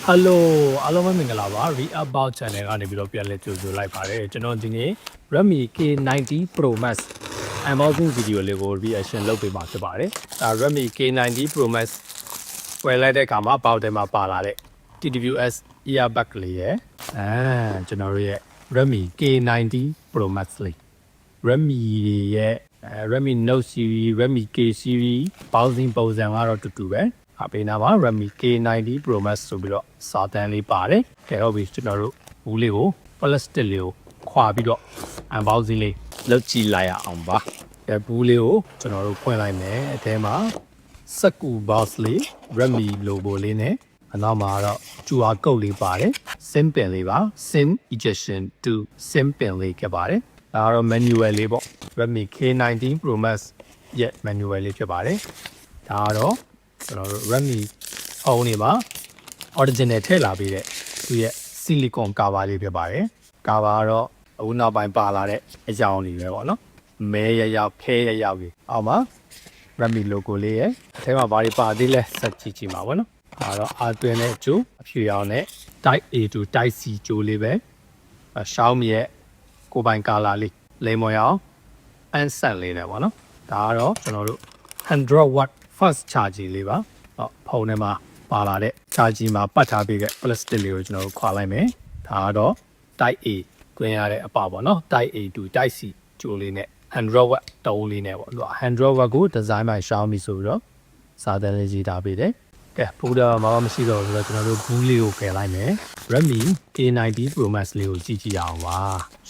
Hello အားလုံးပဲမင်္ဂလာပါ Reabout Channel ကနေပြီးတော့ပြန်လည်ကြိုဆိုလိုက်ပါတယ်ကျွန်တော်ဒီနေ့ Redmi K90 Pro Max unboxing video လေးကို reaction လုပ်ပေးမှာဖြစ်ပါတယ်ဒါ Redmi K90 Pro Max ဝယ်လိုက်တဲ့အခါမှာပေါက်တယ်မှာပါလာတဲ့ TWS earbud လေးရယ်ကျွန်တော်တို့ရဲ့ Redmi K90 Pro Max လေး Redmi ရဲ့ Redmi Note series Redmi K series ပေါင်းစည်းပုံစံကတော့တူတူပဲအပေးနာမှာ Redmi K90 Pro Max ဆိုပြီးတော့စာတန်းလေးပါတယ်။ကဲဟုတ်ပြီကျွန်တော်တို့ဘူးလေးကို plastic လေးကိုခွာပြီးတော့ unboxing လေးလုပ်ကြည့်လိုက်ရအောင်ပါ။ကဲဘူးလေးကိုကျွန်တော်တို့ဖွင့်လိုက်မယ်။အထဲမှာစက္ကူ box လေး Redmi logo လေးနဲ့အနောက်မှာတော့ QR code လေးပါတယ်။ SIM pin လေးပါ SIM ejection to SIM pin လေးခဲ့ပါတယ်။ဒါကတော့ manual လေးပေါ့။ Redmi K90 Pro Max ရဲ့ manual လေးဖြစ်ပါတယ်။ဒါကတော့ကျွန်တော်တို့ Redmi ဖုန်းတွေမှာ original ထည့်လာပြီးတဲ့သူရဲ့ silicon cover လေးဖြစ်ပါတယ်။ cover ကတော့အခုနောက်ပိုင်းပါလာတဲ့အကြောင်းလေးပဲပေါ့နော်။မဲရရောက်ခဲရရောက်ကြီးအောက်မှာ Redmi logo လေးရဲ့အထဲမှာဘာတွေပါသေးလဲစက်ကြည့်ကြည့်ပါဘောနော်။ဒါတော့အာတွင်နဲ့ကျိုးအဖြူရောင်နဲ့ Type A to Type C ကျိုးလေးပဲ။ Xiaomi ရဲ့ကိုပိုင် color လေးလိမ္မော်ရောင်အန်ဆက်လေးနဲ့ပေါ့နော်။ဒါကတော့ကျွန်တော်တို့100 watt fast charging လေးပါဖုန်းထဲမှာပါလာတဲ့ charging မှာပတ်ထားပေးတဲ့ plastic လေးကိုကျွန်တော်တို့ခွာလိုက်မယ်ဒါကတော့ Type A တွင်းရတဲ့အပပေါ့နော် Type A to Type C ကြိုးလေးနဲ့100 watt တုံးလေးနဲ့ပေါ့သူက100 watt ကို design by Xiaomi ဆိုပြီးတော့စာတန်းလေးရေးထားပေးတယ်ကဲပူတာမှာမရှိတော့ဘူးဆိုတော့ကျွန်တော်တို့ဘူးလေးကိုဖယ်လိုက်မယ် Redmi K90 Pro Max လေးကိုကြည့်ကြည့်အောင်ပါ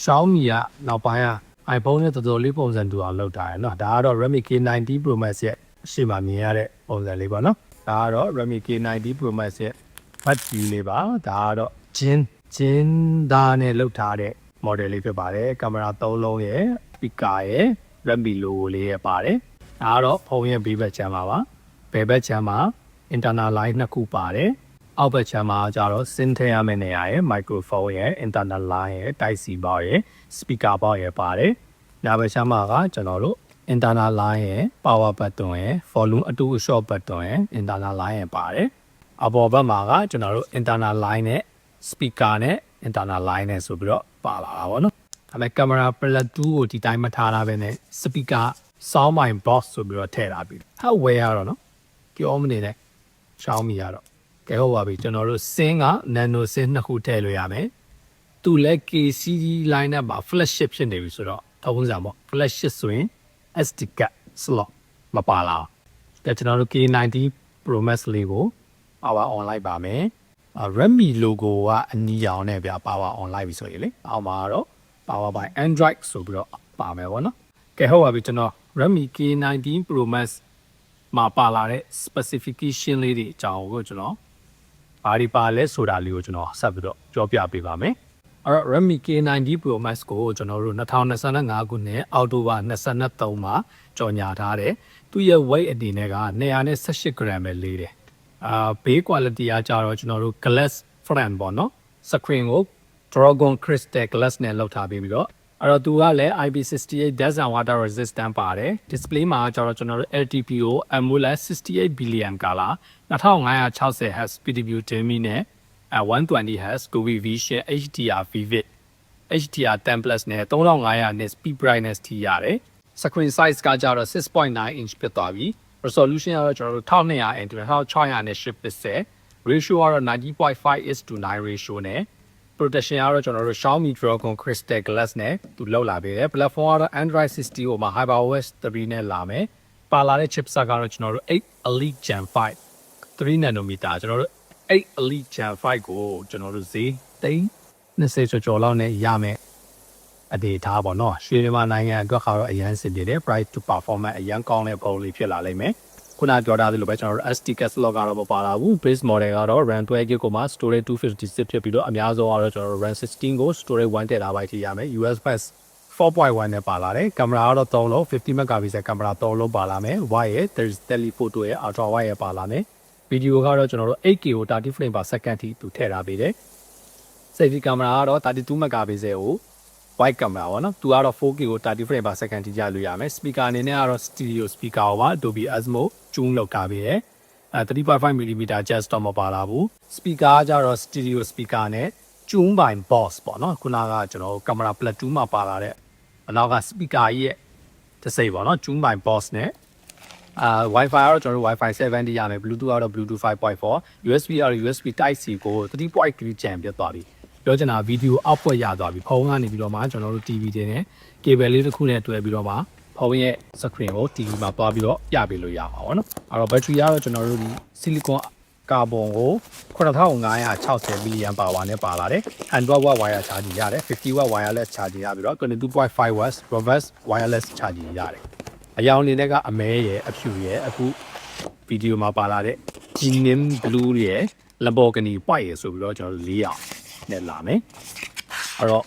Xiaomi ကနောက်ပိုင်းက iPhone နဲ့တော်တော်လေးပုံစံတူအောင်လုပ်တာရယ်နော်ဒါကတော့ Redmi K90 Pro Max ရဲ့ရှေ့မှာမြင်ရတဲ့ပုံစံလေးပေါ့နော်ဒါကတော့ Redmi K90 Pro Max ရဲ့ battery လေးပါဒါကတော့ဂျင်းသားနဲ့လုပ်ထားတဲ့ model လေးဖြစ်ပါတယ်ကင်မရာ3လုံးရယ် speaker ရယ် Redmi logo လေးရယ်ပါတယ်ဒါကတော့ဖုန်းရဲ့ဘေးဘက်ခြမ်းမှာပါဘယ်ဘက်ခြမ်းမှာ internal line နှစ်ခုပါတယ်အောက်ဘက်ခြမ်းမှာကျတော့ SIM ထည့်ရမယ့်နေရာရယ် microphone ရယ် internal line ရယ် Type C ပေါက်ရယ် speaker ပေါက်ရယ်ပါတယ်ညာဘက်ခြမ်းမှာကကျွန်တော်တို့internal line ရယ် power button ရယ် volume အတူအလျှော့ button ရယ် internal line ရယ်ပါတယ်အပေါ်ဘက်မှာကကျွန်တော်တို့ internal line နဲ့ speaker နဲ့ internal line နဲ့ဆိုပြီးတော့ပါလာတာပေါ့နော်ဒါပေမဲ့ camera plug 2ကိုဒီတိုင်းမထားတာပဲနဲ့ speaker sound mic box ဆိုပြီးတော့ထည့်ထားပြီဟာဝယ်ရတော့နော်ပြောမနေနဲ့ Xiaomi ရတော့ကဲဟုတ်ပါပြီကျွန်တော်တို့ SIM က nano SIM နှစ်ခုထည့်လို့ရမယ်သူလည်း KCD line နဲ့ပါ flagship ဖြစ်နေပြီဆိုတော့သုံးစံပေါ့ flagship ဆိုရင်SD card slot မပါလာ။ဒါကျွန်တော်တို့ K90 Pro Max လေးကို power on လိုက်ပါမယ်။ Redmi logo ကအနီရောင်နဲ့ဗျာ power on လိုက်ပြီဆိုရင်လေ။အောက်မှာတော့ power by Android ဆိုပြီးတော့ပါမယ်ပေါ့နော်။ကဲဟုတ်ပါပြီကျွန်တော် Redmi K90 Pro Max မှာပါလာတဲ့ specification လေးတွေအကြောင်းကိုကျွန်တော်ဘာတွေပါလဲဆိုတာလေးကိုကျွန်တော်ဆက်ပြီးတော့ပြောပြပေးပါမယ်။အဲ့တော့ Redmi K90 Pro Max ကိုကျွန်တော်တို့2025ခုနှစ်အောက်တိုဘာ23မှာကြော်ညာထားတယ်သူရဲ့ weight အနေနဲ့က218 gram ပဲလေးတယ်ဘေး quality ကကြတော့ကျွန်တော်တို့ glass front ပေါ့နော် screen ကို Dragon Crystal Glass နဲ့လောက်ထားပြီးတော့အဲ့တော့သူကလည်း IP68 dust and water resistant ပါတယ် display မှာကျတော့ကျွန်တော်တို့ LTPO AMOLED 68 billion color 2560 Hz speed view dimmy နဲ့120 Hz Dolby Vision HDR Vivid HDR 10 Plus နဲ့3500 nits peak brightness ထိရတယ် screen size ကကြတော့ 6.9 inch ဖြစ်သွားပြီ resolution ကတော့ကျွန်တော်တို့1200 into 1600 နဲ့ 10 pixel ratio ကတော့ 90.5:9 ratio နဲ့ protection ကတော့ကျွန်တော်တို့ Xiaomi Dragon Crystal Glass နဲ့သူလောက်လာပေးတယ် platform ကတော့ Android 60 ကိုမှာ HyperOS 3 နဲ့လာမယ်ပါလာတဲ့ chipset ကတော့ကျွန်တော်တို့ 8 Elite Gen 5 3 nanometer ကျွန်တော်တို့8 Elite Gen 5ကိုကျွန်တော်တို့ဈေး30ကျော်လောက်နဲ့ရမယ်အနေထားပေါ့နော်ရွှေမြန်မာနိုင်ငံအတွက်ကတော့အရန်စစ်နေတယ် price to performance အရန်ကောင်းတဲ့ပုံလေးဖြစ်လာလိမ့်မယ်ခုနပြောထားသလိုပဲကျွန်တော်တို့ SD card slot ကတော့မပါလာဘူး base model ကတော့ RAM 12GB ကိုမှ storage 256ဖြစ်ပြီးတော့အများဆုံးကတော့ကျွန်တော်တို့ RAM 16ကို storage 1 TB ထိရမယ် USB 4.1 နဲ့ပါလာတယ်ကင်မရာကတော့3လုံး50 megapixel ကင်မရာ3လုံးပါလာမယ် wide ရဲ့ telephoto ရဲ့ ultra wide ရဲ့ပါလာမယ်ဗီဒီယိုကတော့ကျွန်တော်တို့ 8K ကို30 frame per second ထိသူထည့်ထားပေးတယ် selfie ကင်မရာကတော့32 megapixel ကို wide camera ပေါ့နော်သူကတော့ 4K ကို30 frame per second ထိရလို့ရမယ် speaker အနေနဲ့ကတော့ stereo speaker ကိုပါ Dolby Atmos tune လောက်ထားပေးတယ် 3.5mm jack stop မပါလာဘူး speaker ကကြတော့ stereo speaker နဲ့ tune by boss ပေါ့နော်ခုနကကျွန်တော် camera plug 2မှာပါလာတဲ့အနောက်က speaker ကြီးရဲ့တစ်စိတ်ပေါ့နော် tune by boss နဲ့Wi-Fi ကတော့ကျွန်တော်တို့ Wi-Fi 7 ရမယ် Bluetooth ကတော့ Bluetooth 5.4 USB ကတော့ USB Type C ကို 3.3 ကြံပြတ်သွားပြီပြောချင်တာဗီဒီယို output ရသွားပြီဖုန်းကနေပြီးတော့မှကျွန်တော်တို့ TV တင်နဲ့ cable လေးတစ်ခုနဲ့တွဲပြီးတော့မှဖုန်းရဲ့ screen ကို TV မှာတွားပြီးတော့ပြပေးလို့ရမှာပေါ့နော်အဲ့တော့ battery ကတော့ကျွန်တော်တို့ဒီ silicon carbon ကို9560 mAh နဲ့ပါလာတယ် 100W wire charging ရတယ် 50W wireless charging ရပြီးတော့ 22.5W reverse wireless charging ရတယ်အယောင်နေနဲ့ကအမဲရယ်အဖြူရယ်အခုဗီဒီယိုမှာပါလာတဲ့ Genin Blue ရယ် Lamborghini White ရယ်ဆိုပြီးတော့ကျွန်တော်4အောင်နဲ့လာမယ်အဲ့တော့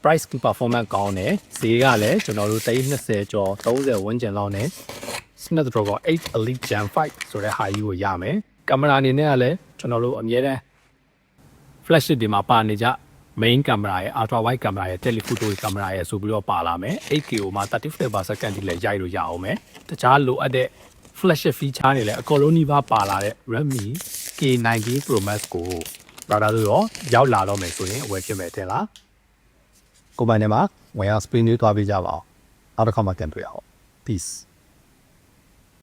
price to performance ကောင်းတယ်ဈေးကလည်းကျွန်တော်တို့320ကျော်30ဝန်းကျင်လောက်နဲ့ Snapdragon 8 Elite Gen 5ဆိုတဲ့ဟာကြီးကိုရမယ်ကင်မရာအနေနဲ့ကလည်းကျွန်တော်တို့အမြဲတမ်း flagship တွေမှာပါနေကြmain camera ရဲ့ ultra wide camera ရဲ့ telephoto camera ရဲ့ဆိုပြီးတော့ပါလာမယ် 8K ကိုမှ30 frames per second ထိလည်းရိုက်လို့ရအောင်မယ်တခြားလိုအပ်တဲ့ flagship feature တွေလည်းအကုန်လုံးနှိပါပါလာတဲ့ Redmi K90 Pro Max ကိုbrother တို့ရောရောက်လာတော့မယ်ဆိုရင်အဝယ်ဖြစ်မယ်တင်လားကိုပိုင်ထဲမှာဝင်အောင် screen လေးတွားပေးကြပါအောင်နောက်တစ်ခါမှပြန်တွေ့ရအောင် peace